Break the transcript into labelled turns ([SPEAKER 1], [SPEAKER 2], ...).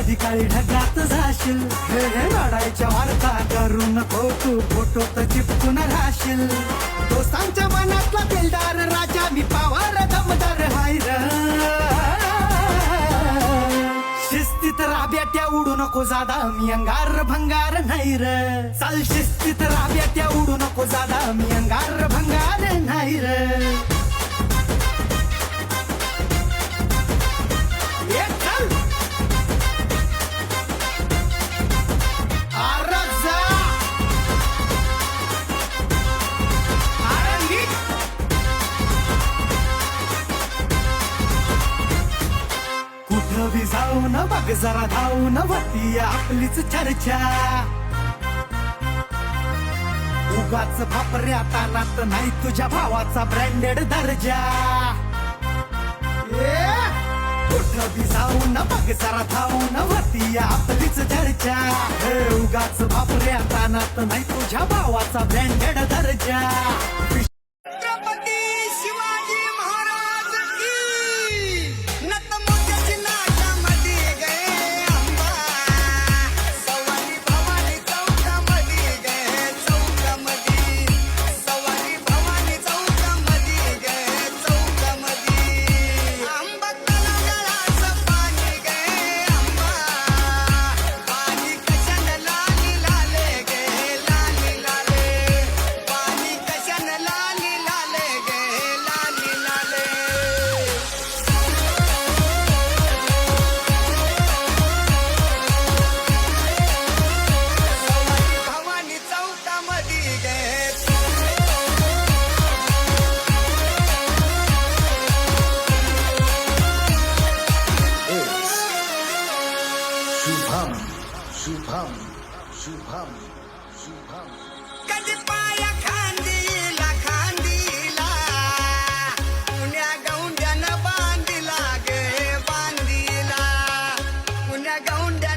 [SPEAKER 1] कधी काळी ढगात जाशील, हे रडायच्या वार्ता करू नको तू, फोटो तर चिपकून राहशील. दोस्तांच्या मनातला दिलदार राजा मी, पावार दमदार हाय र. शिस्तीत राब्याट्या उडू नको जादा, मी अंगार भंगार नाही र. चाल शिस्तीत राब्याट्या उडू नको जादा, मी अंगार भंगार नाही र. कुठं बी जाऊन बघ जरा धावून वती आपलीच चर्चा. उगाच फापऱ्या तानात नाही तुझ्या भावाचा ब्रँडेड दर्जा. कुठं बी जाऊन बघ जरा धावून वती आपलीच चर्चा. उगाच फापऱ्या तानात नाही तुझ्या भावाचा ब्रँडेड दर्जा.
[SPEAKER 2] शुभम शुभम शुभम शुभम.
[SPEAKER 3] कधी पाया खांदीला खांदीला, पुण्या गौंड्यानं बांधिला गे बांधिला, पुण्या गौंड्या